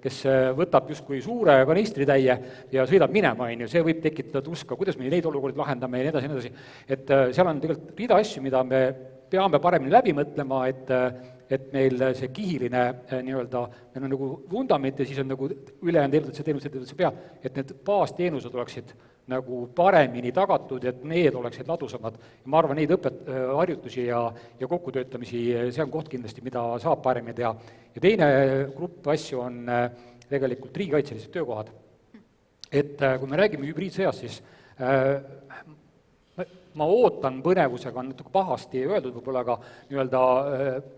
kes võtab justkui suure kanistritäie ja sõidab minema, see võib tekitada tuska, kuidas me neid olukordi lahendame ja nii edasi, nii edasi. Et seal on tegelikult rida asju, mida me peame paremini läbi mõtlema, et meil see kihiline nii-öelda, meil on nagu vundament ja siis on nagu ülejäänud elutähtsate pea, et need baasteenused oleksid nagu paremini tagatud, et need oleksid ladusamad. Ja ma arvan, neid harjutusi ja kokkutöötamisi, see on koht kindlasti, mida saab paremini teha. Ja teine grupp asju on tegelikult riigikaitselised töökohad. Et kui me räägime hübriidsõjast, siis ma ootan põnevusega, on natuke pahasti öeldud võib-olla, aga nii-öelda,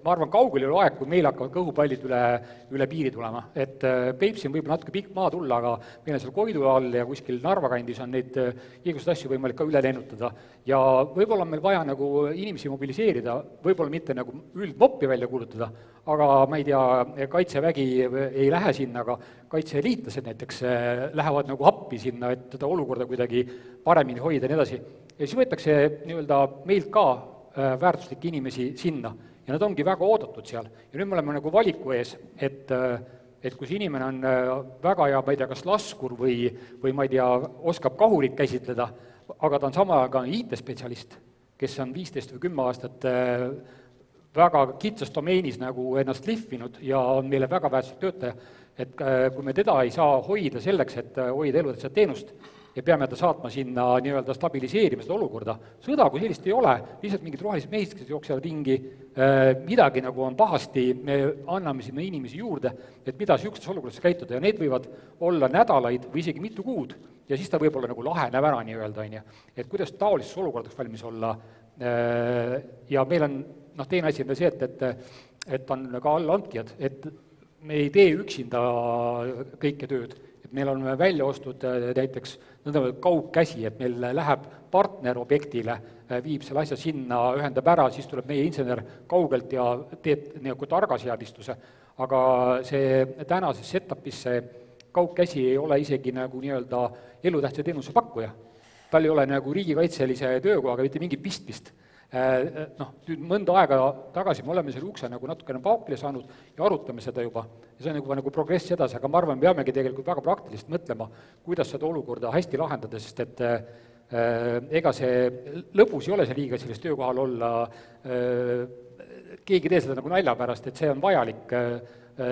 ma arvan, kaugel ei ole aeg, kui meil hakkavad kõhupallid üle piiri tulema. Et Peipsi on võib-olla natuke pikk maa tulla, aga meil on seal Koidu all ja kuskil Narva kandis on neid igasuguseid asju võimalik ka üle lennutada. Ja võib-olla on meil vaja nagu inimesi mobiliseerida, võib-olla mitte nagu üldmoppi välja kuulutada, aga ma ei tea, kaitsevägi ei lähe sinna, aga kaitseliitlased näiteks lähevad nagu appi sinna, et seda olukorda kuidagi paremini hoida ja nii edasi. Ja siis võetakse nii-öelda meilt ka väärtuslikke inimesi sinna ja nad ongi väga oodatud seal. Ja nüüd me oleme nagu valiku ees, et kui see inimene on väga hea, ma ei tea, kas laskur või ma ei tea, oskab kahurit käsitleda, aga ta on samal ajal ka IT-spetsialist, kes on 15 või 10 aastat väga kitsas domeenis nagu ennast lihvinud ja on meile väga väärtuslik töötaja, et kui me teda ei saa hoida selleks, et hoida elutähtsat teenust, ja peame ta saatma sinna nii-öelda stabiliseerima seda olukorda. Sõda kui sellist ei ole, lihtsalt mingid rohelised mehised, kes jooksevad ringi, midagi nagu on pahasti, me anname sinna inimesi juurde, et mida niisugustes olukordades käituda ja need võivad olla nädalaid või isegi mitu kuud ja siis ta võib olla nagu laheneb ära nii-öelda, et kuidas taolises olukordades valmis olla ja meil on, teine asi on see, et on ka allhankijad, et me ei tee üksinda kõike tööd, et meil on välja ostud näiteks kaugkäsi, et meil läheb partner objektile, viib selle asja sinna, ühendab ära, siis tuleb meie insener kaugelt ja teeb nagu targaseadistuse, aga see tänases setupis see kaugkäsi ei ole isegi nagu nii-öelda elutähtsa teenuse pakkuja. Tal ei ole nagu riigikaitselise töökohaga mitte mingi pistmist. Nüüd mõnda aega tagasi me oleme selle ukse nagu natukene paukile saanud ja arutame seda juba. Ja see on nagu progress edasi, aga ma arvan, me peamegi tegelikult väga praktiliselt mõtlema, kuidas seda olukorda hästi lahendada, sest et ega see lõpus ei ole see riigikaitselist töökohal olla, keegi tee seda nagu nalja pärast, et see on vajalik,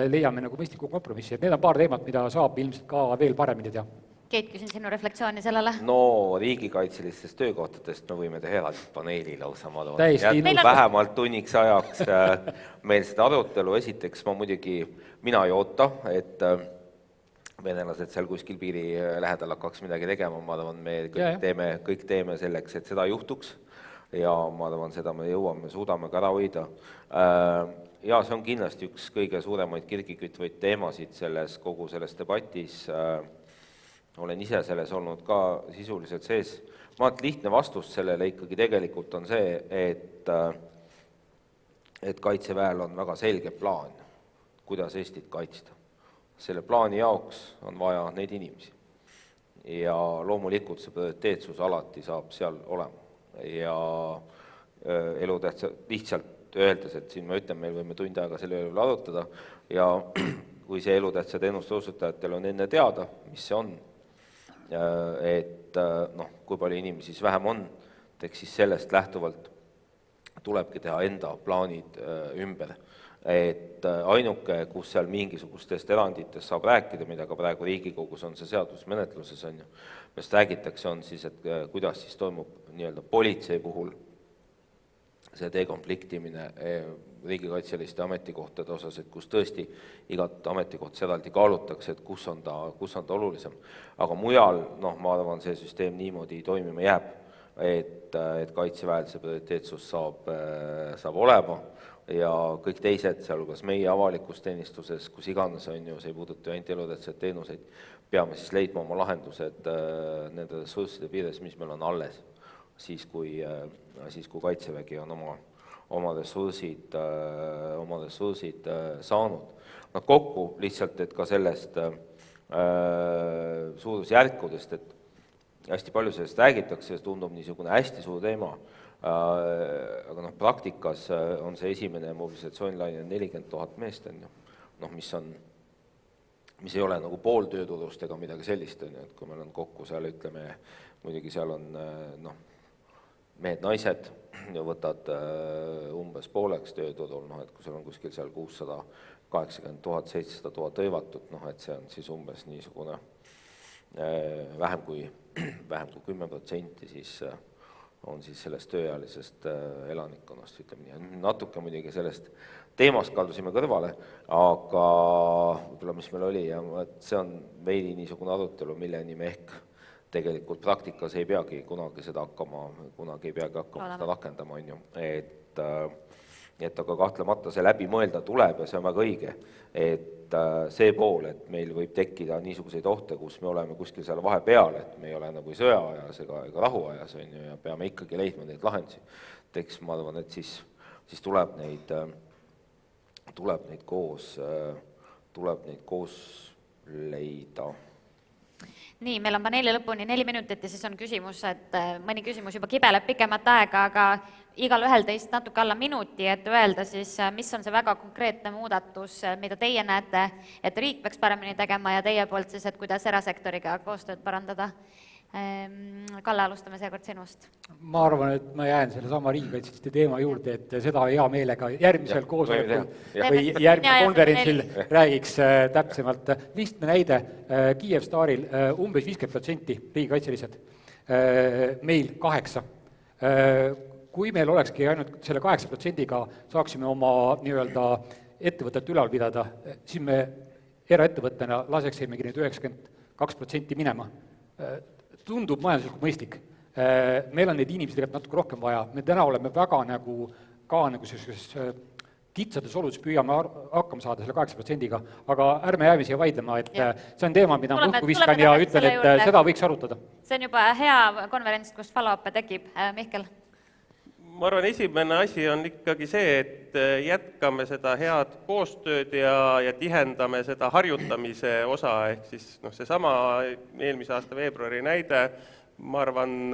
leiame nagu mõistliku kompromissi, et need on paar teemat, mida saab ilmselt ka veel paremini teha. Keit, küsin sinu reflektsiooni sellele. No riigikaitselistest töökohtadest me võime teha eraldi paneeli lausa, ma arvan. Meil on vähemalt tunniks ajaks meil seda arutelu. Esiteks mina ei oota, et venelased seal kuskil piiri lähedal hakkaks midagi tegema, ma arvan, me kõik teeme selleks, et seda juhtuks ja ma arvan, seda me jõuame, suudame ka ära hoida. Ja see on kindlasti üks kõige suuremaid kirgikütvaid teemasid kogu selles debatis. olen ise selles olnud ka sisuliselt sees. Ma arvan, et lihtne vastus sellele ikkagi tegelikult on see, et Kaitseväel on väga selge plaan, kuidas Eestit kaitsta. Selle plaani jaoks on vaja neid inimesi. Ja loomulikult see prioriteetsus alati saab seal olema. Ja elutähtsa lihtsalt öeldes, et siin ma ütlen, meil võime tund aega selle üle arutada ja kui see elutähtsa teenuste osutajatel on enne teada, mis see on, et kui palju inimesi siis vähem on, eks siis sellest lähtuvalt tulebki teha enda plaanid ümber. Et ainuke, kus seal mingisugustest eranditest saab rääkida, mida ka praegu Riigikogus on see seadusmenetluses on ju, millest räägitakse on siis, et kuidas siis toimub nii-öelda politsei puhul see dekonfliktimine riigikaitseliste ametikohtade osas, et kus tõesti igat ametikoht eraldi kaalutakse, et kus on ta olulisem. Aga mujal, ma arvan, see süsteem niimoodi toimima jääb, et Kaitseväel see prioriteetsus saab olema ja kõik teised, sealhulgas meie avalikus teenistuses, kus iganes on ju, see ei puuduta ainult elutähtsaid teenuseid, peame siis leidma oma lahendused nende ressursside piires, mis meil on alles. Siis kui Kaitsevägi on oma ressursid saanud. Kokku lihtsalt, et ka sellest suurusjärkudest, et hästi palju sellest räägitakse, see tundub niisugune hästi suur teema, aga praktikas on see esimene mobilisatsioonilaine 40 000 meest, mis ei ole nagu pool tööturust ega midagi sellist, et kui meil on kokku seal, ütleme, muidugi seal on mehed-naised ja võtad umbes pooleks tööturul, et kui seal on kuskil seal 680 000, 700 000 hõivatut, et see on siis umbes niisugune vähem kui 10%, siis on siis sellest tööealisest elanikkonnast, ütleme nii. Natuke muidugi sellest teemast kaldusime kõrvale, aga võib-olla mis meil oli, ja see on veidi niisugune arutelu, milleni me ehk tegelikult praktikas ei peagi kunagi hakkama seda rakendama, on ju. Et aga kahtlemata see läbi mõelda tuleb ja see on väga õige, et see pool, et meil võib tekkida niisuguseid ohte, kus me oleme kuskil seal vahepeal, et me ei ole nagu sõjaajas ega rahuajas, on ju, ja peame ikkagi leidma neid lahendusi. Eks ma arvan, et siis tuleb neid koos leida. Nii, meil on paneeli lõpuni 4 minutit ja siis on küsimus, et mõni küsimus juba kibeleb pikemat aega, aga igal ühel teist natuke alla minuti, et öelda siis, mis on see väga konkreetne muudatus, mida teie näete, et riik peaks paremini tegema ja teie poolt siis, et kuidas erasektoriga koostööd parandada. Kalle, alustame seekord sinust. Ma arvan, et ma jään selle sama riigikaitseliste teema juurde, et seda hea meelega järgmisel koosolekul või järgmisel konverentsil räägiks täpsemalt. Lihtne näide, Kiiev-Staril umbes 50% riigikaitselised, meil 8%. Kui meil olekski ainult selle 8%-ga saaksime oma nii-öelda ettevõtet ülal pidada, siis me eraettevõttena laseksimegi neid 92% minema. Tundub majanduslikult mõistlik. Meil on neid inimesi tegelikult natuke rohkem vaja. Me täna oleme väga nagu kitsades oludes püüame hakkama saada selle 8%-ga, aga ärme jääme siia vaidlema, et see on teema, mida ma õhku viskan ja ütlen, et seda võiks arutada. See on juba hea konverents, kus follow-up tekib. Mihkel? Ma arvan, esimene asi on ikkagi see, et jätkame seda head koostööd ja tihendame seda harjutamise osa, ehk siis seesama eelmise aasta veebruari näide, ma arvan,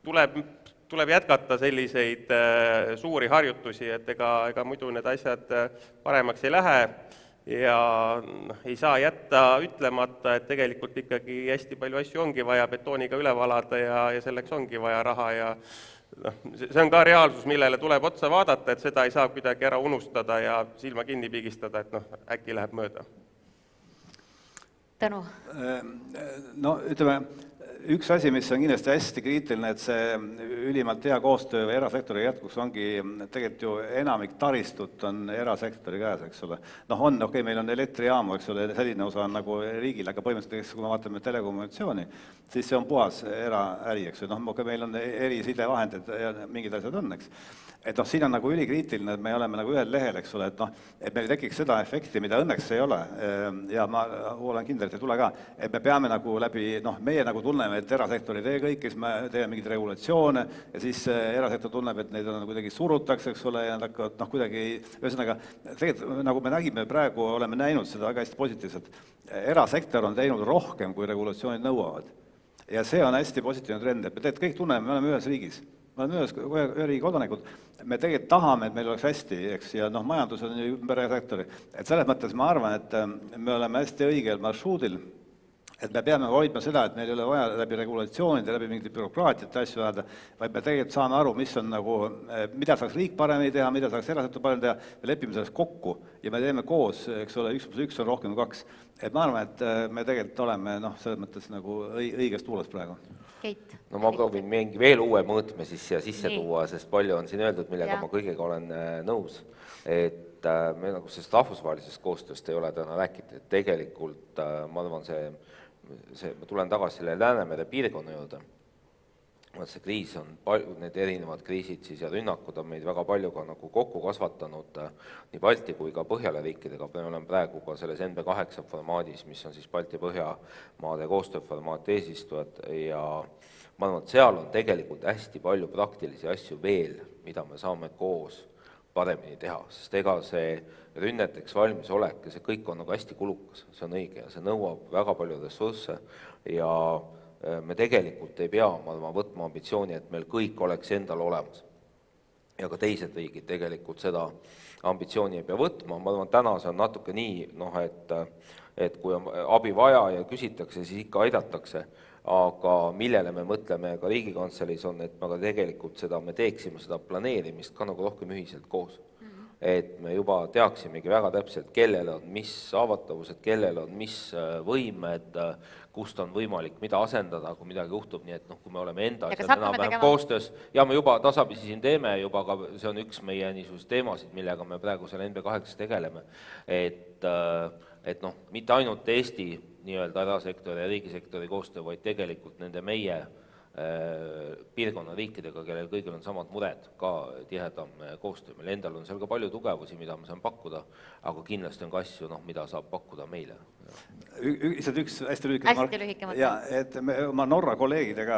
tuleb jätkata selliseid suuri harjutusi, et ega muidu need asjad paremaks ei lähe ja ei saa jätta ütlemata, et tegelikult ikkagi hästi palju asju ongi vaja betooniga üle valada ja selleks ongi vaja raha ja see on ka reaalsus, millele tuleb otsa vaadata, et seda ei saa kuidagi ära unustada ja silma kinni pigistada, et äkki läheb mööda. Tõnu? No ütleme, üks asi, mis on kindlasti hästi kriitiline, et see ülimalt hea koostöö erasektori jätkuks ongi tegelikult ju enamik taristut on erasektori käes, eks ole. Noh, on, okei, meil on elektrijaamu, eks ole, selline osa on nagu riigil, aga põhimõtteliselt, kui me vaatame telekommunikatsiooni, siis see on puhas eraäri, eks ole, noh, meil on erisidevahendid ja mingid asjad on, eks. Et noh, siin on nagu ülikriitiline, et me oleme nagu ühel lehel, eks ole, et noh, et meil tekiks seda efekti, mida õnneks ei ole, ja ma olen kindel, et ei tule ka, et me peame nagu läbi, noh, meie nagu tunneme, et erasektor ei tee kõike, siis me teeme mingeid regulatsioone ja siis erasektor tunneb, et neid on kuidagi surutakse, eks ole, ja nad hakkavad noh, kuidagi, ühesõnaga, tegelikult nagu me nägime praegu, oleme näinud seda väga hästi positiivselt, erasektor on teinud rohkem, kui regulatsioonid nõuavad. Ja see on hästi positiivne trend, et me tegelikult kõik tunneme, me oleme ühes riigis. Me oleme ühe riigi kodanikud, me tegelikult tahame, et meil oleks hästi, eks, ja noh, majandus on ju ümber erasektori. Et selles mõttes ma arvan, et me oleme hästi õigel marsruudil, et me peame hoidma seda, et meil ei ole vaja läbi regulatsioonide, läbi mingite bürokraatiate asju ajada, vaid me tegelikult saame aru, mis on nagu, mida saaks riik paremini teha, mida saaks erasektor paremini teha, me lepime sellest kokku ja me teeme koos, eks ole, 1+1 on rohkem kui 2. Et ma arvan, et me tegelikult oleme noh, selles mõttes nagu õigest tuules praegu. Keit. No ma proovin mingi veel uue mõõtme siis siia sisse tuua, sest palju on siin öeldud, millega ma kõigega olen nõus. Et me nagu sellest rahvusvahelisest koostööst ei ole täna rääkinud, et tegelikult ma arvan ma tulen tagasi selle Läänemere piirkonna juurde. See kriis on need erinevad kriisid siis ja rünnakud on meid väga palju ka nagu kokku kasvatanud nii Balti kui ka Põhjala riikidega. Me oleme praegu ka selles NB8 formaadis, mis on siis Balti-Põhjamaade koostööformaat eesistujad ja ma arvan, et seal on tegelikult hästi palju praktilisi asju veel, mida me saame koos paremini teha, sest ega see rünneteks valmisolek ja see kõik on nagu hästi kulukas, see on õige ja see nõuab väga palju ressursse ja me tegelikult ei pea, ma arvan, võtma ambitsiooni, et meil kõik oleks endal olemas. Ja ka teised riigid tegelikult seda ambitsiooni ei pea võtma, ma arvan, täna see on natuke nii, noh, et kui on abi vaja ja küsitakse, siis ikka aidatakse, aga millele me mõtleme ka Riigikantseleis on, et me tegelikult me teeksime seda planeerimist ka nagu rohkem ühiselt koos. Et me juba teaksimegi väga täpselt, kellel on mis haavatavused, kellel on mis võimed, kust on võimalik mida asendada, kui midagi juhtub, nii et noh, kui me oleme enda asjad enam-vähem koostöös, ja me juba tasapisi siin teeme, juba ka see on üks meie niisugust teemasid, millega me praegu selle NB8 tegeleme, et noh, mitte ainult Eesti nii-öelda erasektori ja riigisektori koostöö, vaid tegelikult nende meie piirkonna riikidega, kellel kõigil on samad mured, ka tihedam koostöö. Meil endal on seal ka palju tugevusi, mida me saame pakkuda, aga kindlasti on ka asju, mida saab pakkuda meile. Lihtsalt üks hästi lühike mõte. Ja, et me oma Norra kolleegidega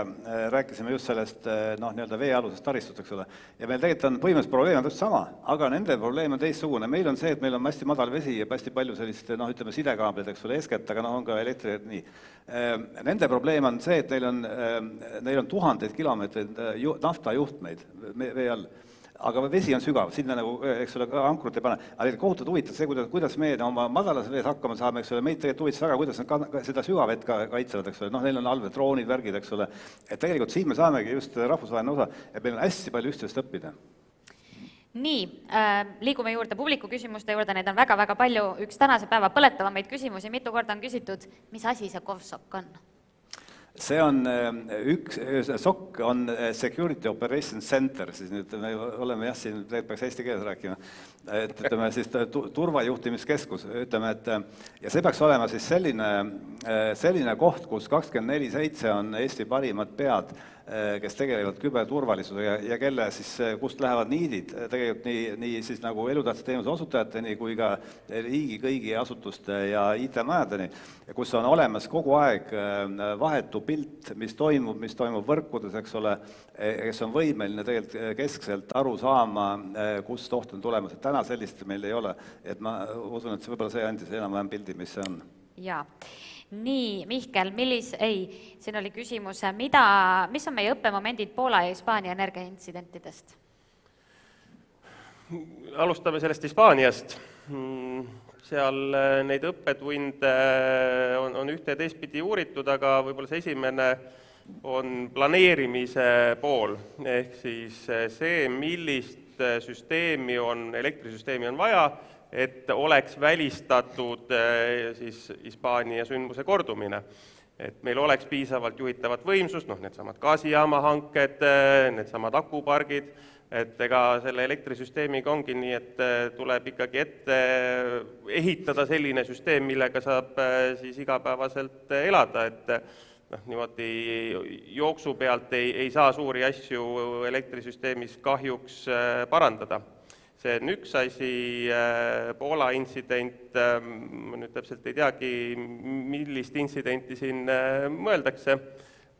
rääkisime just sellest nii-öelda veealusest taristust, eks ole. Ja meil tegelikult on põhimõtteliselt probleem on täpselt sama, aga nende probleem on teistsugune. Meil on see, et meil on hästi madal vesi ja hästi palju sellist, ütleme, sidekaablid, eks ole, eeskätt, aga on ka elektri, nii. Nende probleem on see, et neil on tuhandeid kilomeetreid naftajuhtmeid vee all. Aga vesi on sügav, sinna nagu, eks ole, ankrut ei pane. Aga kohutavalt huvitav see, kuidas me oma madalas vees hakkama saame, eks ole, meid tegelikult huvitas väga, kuidas nad seda sügavett ka kaitsevad, eks ole. Noh, neil on allved, droonid, värgid, eks ole. Et tegelikult siin me saamegi just rahvusvaheline osa, et meil on hästi palju üksteisest õppida. Nii, liigume juurde publiku küsimuste juurde, neid on väga-väga palju. Üks tänase päeva põletavamaid küsimusi, mitu korda on küsitud, mis asi see KOVSOK on? See on SOC on Security Operations Center, siis nüüd me oleme siin peaks eesti keeles rääkima, et ütleme siis turvajuhtimiskeskus, ütleme, et ja see peaks olema siis selline koht, kus 24/7 on Eesti parimad pead, kes tegelevad küberturvalisusega ja kelle siis, kust lähevad niidid tegelikult nii siis nagu elutähtsate teenuse osutajateni kui ka riigi kõigi asutuste ja IT-majadeni, kus on olemas kogu aeg vahetu pilt, mis toimub võrkudes, eks ole, kes on võimeline tegelikult keskselt aru saama, kust oht on tulemas. Et täna sellist meil ei ole, et ma usun, et võib-olla see andis enam-vähem pildi, mis see on. Jaa. Nii, Mihkel, siin oli küsimus, mis on meie õppemomendid Poola ja Hispaania energiaintsidentidest? Alustame sellest Hispaaniast. Seal neid õppetunde on ühte ja teistpidi uuritud, aga võib-olla see esimene on planeerimise pool. Ehk siis see, millist elektrisüsteemi on vaja, et oleks välistatud siis Hispaania sündmuse kordumine. Et meil oleks piisavalt juhitavat võimsust, needsamad gaasijaama hanked, needsamad akupargid, et ega selle elektrisüsteemiga ongi nii, et tuleb ikkagi ette ehitada selline süsteem, millega saab siis igapäevaselt elada, et niimoodi jooksu pealt ei saa suuri asju elektrisüsteemis kahjuks parandada. See on üks asi, Poola intsident, ma nüüd täpselt ei teagi, millist intsidenti siin mõeldakse,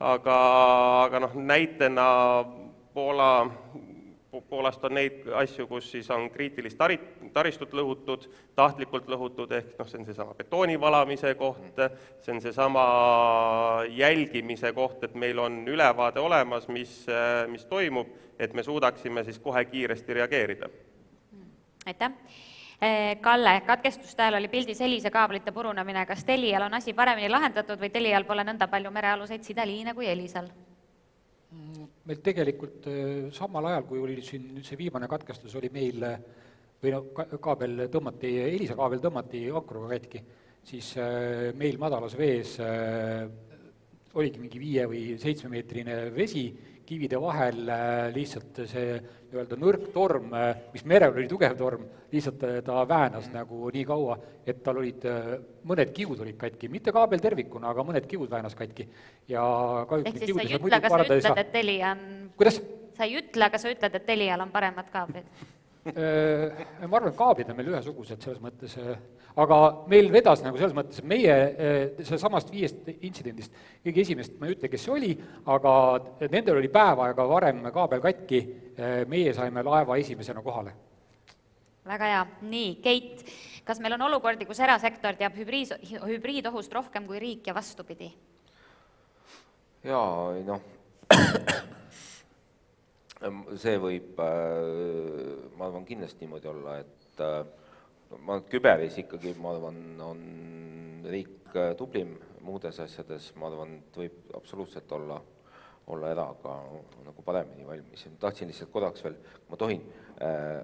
aga näitena Poolast on neid asju, kus siis on kriitilist taristut lõhutud, tahtlikult lõhutud, ehk see on seesama betooni valamise koht, see on seesama jälgimise koht, et meil on ülevaade olemas, mis toimub, et me suudaksime siis kohe kiiresti reageerida. Aitäh! Kalle, katkestuste ajal oli pildis Elisa kaablite purunemine. Kas Telial on asi paremini lahendatud või Telial pole nõnda palju merealuseid sideliine kui Elisal? Meil tegelikult samal ajal, kui oli siin see viimane katkestus, oli meil, kaabel tõmmati, Elisa kaabel tõmmati ankruga katki, siis meil madalas vees oligi mingi 5 või 7 meetrine vesi, kivide vahel lihtsalt see nõrk torm, mis merel oli tugev torm, lihtsalt ta väänas nagu nii kaua, et tal olid mõned kivud olid katki, mitte kaabel tervikuna, aga mõned kivud väänas katki. Ja ehk siis sa ei ütle, aga sa ütled, et Telia on... Kuidas? Sa ei ütle, aga sa ütled, et Telial on paremad kaablid? Ma arvan, et kaablid on meil ühesugused selles mõttes, aga meil vedas nagu selles mõttes, et meie samast 5 intsidendist kõige esimest ma ei ütle, kes see oli, aga nendel oli päev aega varem kaabel katki, meie saime laeva esimesena kohale. Väga hea. Nii, Keit, kas meil on olukordi, kus erasektor teab hübriidohust rohkem kui riik ja vastupidi? Jaa, see võib, ma arvan, kindlasti niimoodi olla, et küberis ikkagi, ma arvan, on riik tublim muudes asjades, ma arvan, et võib absoluutselt olla eraga nagu paremini valmis. Tahtsin lihtsalt korraks veel, ma tohin,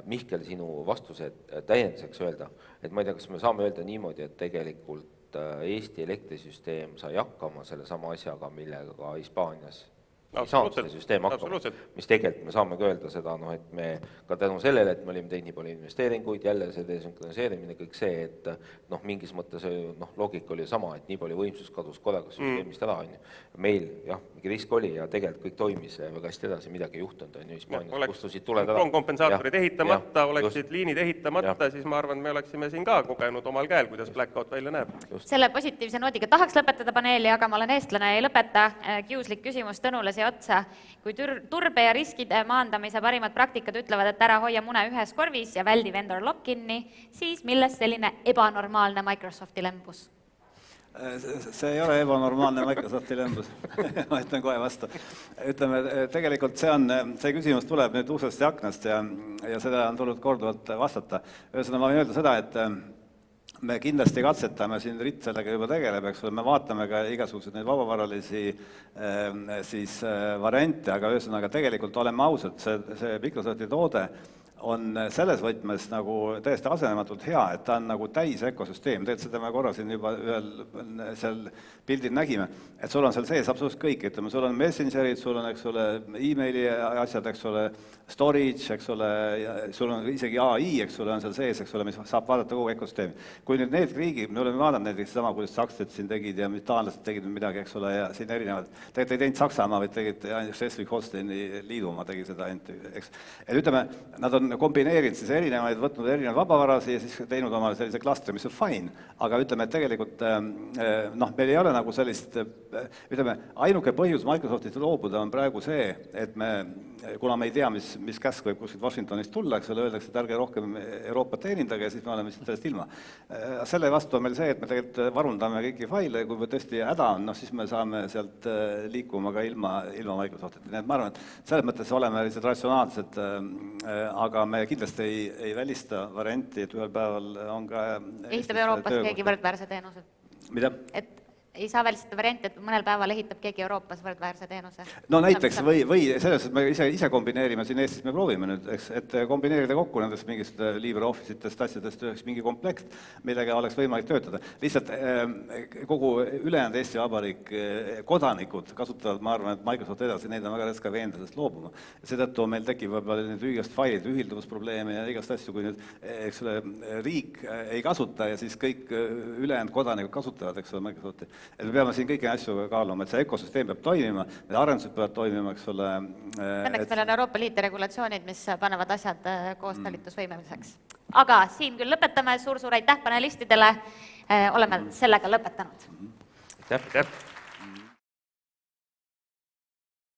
Mihkel, sinu vastuse täienduseks öelda, et ma ei tea, kas me saame öelda niimoodi, et tegelikult Eesti elektrisüsteem sai hakkama selle sama asjaga, millega Hispaanias ei saanud see süsteem hakkama, mis tegelikult me saame ka öelda seda, et me ka tänu sellele, et me olime teinud nii palju investeeringuid, jälle see desünkroniseerimine, kõik see, et mingis mõttes loogika oli sama, et nii palju võimsus kadus korraga süsteemist ära, meil mingi risk oli ja tegelikult kõik toimis väga hästi edasi, midagi ei juhtunud, Hispaanias kustusid tuled ära. Kompensaatorid ehitamata, oleksid liinid ehitamata, siis ma arvan, me oleksime siin ka kogenud omal käel, kuidas blackout välja näeb. Selle positiivse noodiga tahaks lõpetada paneeli, aga ma olen eestlane ja ei lõpeta. Kiuslik küsimus Tõnule otsa. Kui turbe ja riskide maandamise parimad praktikad ütlevad, et ära hoia mune ühes korvis ja väldi vendor lock-in'i, siis millest selline ebanormaalne Microsofti lembus? See ei ole ebanormaalne Microsofti lembus, ma ütlen kohe vastu. Ütleme, tegelikult see küsimus tuleb nüüd uksest ja aknast ja seda on tulnud korduvalt vastata. Ühesõnaga, ma võin öelda seda, et me kindlasti katsetame, siin Ritt sellega juba tegeleb, eks ole, me vaatame ka igasuguseid neid vabavaralisi variante, aga ühesõnaga tegelikult oleme ausad, see Microsofti toode on selles võtmes nagu täiesti asenematult hea, et ta on nagu täis ökosüsteem, tegelikult seda me korra siin juba ühel seal pildil nägime, et sul on seal sees absoluutselt kõik, ütleme, sul on messengerid, sul on, eks ole, e-maili asjad, eks ole, storage, eks ole, sul on isegi AI, eks ole, on seal sees, eks ole, mis saab vaadata kogu ökosüsteemi. Kui nüüd need riigid, me oleme vaadanud näiteks sama, kuidas sakslased siin tegid ja taanlased tegid midagi, eks ole, ja siin erinevad, tegelikult ei teinud Saksamaa, vaid tegid Schleswig-Holsteini liidumaa tegi seda, eks. Et ütleme, nad on kombineerinud siis erinevaid, võtnud erinevaid vabavarasi ja siis teinud omale sellise klastri, mis on fine, aga ütleme, et tegelikult meil ei ole nagu sellist, ütleme, ainuke põhjus Microsoftist loobuda on praegu see, et kuna me ei tea, mis käsk võib kuskilt Washingtonist tulla, eks ole, öeldakse, et ärge rohkem Euroopat teenindage ja siis me oleme sellest ilma. Selle vastu on meil see, et me tegelikult varundame kõiki faile, kui tõesti häda on, siis me saame sealt liikuma ka ilma Microsoftita. Nii et ma arvan, et selles mõttes oleme lihtsalt ratsionaalsed, aga me kindlasti ei välista varianti, et ühel päeval on ka ehitab Euroopas keegi võrdväärse teenused? Mida? Et ei saa välistada varianti, et mõnel päeval ehitab keegi Euroopas võrdväärse teenuse. no näiteks või selles, et me ise kombineerime siin Eestis, me proovime nüüd, eks, et kombineerida kokku nendest mingist LibreOffice'itest asjadest üheks mingi komplekt, millega oleks võimalik töötada. Lihtsalt kogu ülejäänud Eesti Vabariik kodanikud kasutavad, ma arvan, et Microsoft edasi, neid on väga raske veenda sellest loobuma. Seetõttu meil tekib võib-olla need ühigast failid, ühilduvusprobleeme ja igast asju, kui nüüd, eks ole, riik ei kasuta ja siis kõik ülejäänud kodanikud kasutavad, eks ole, Microsofti. Et me peame siin kõiki asju kaaluma, et see ökosüsteem peab toimima, need arendused peavad toimima, eks ole. Õnneks meil on Euroopa Liidu regulatsioonid, mis panevad asjad koos talitusvõimeliseks. Aga siin küll lõpetame, suur-suur aitäh panelistidele, oleme sellega lõpetanud. Aitäh!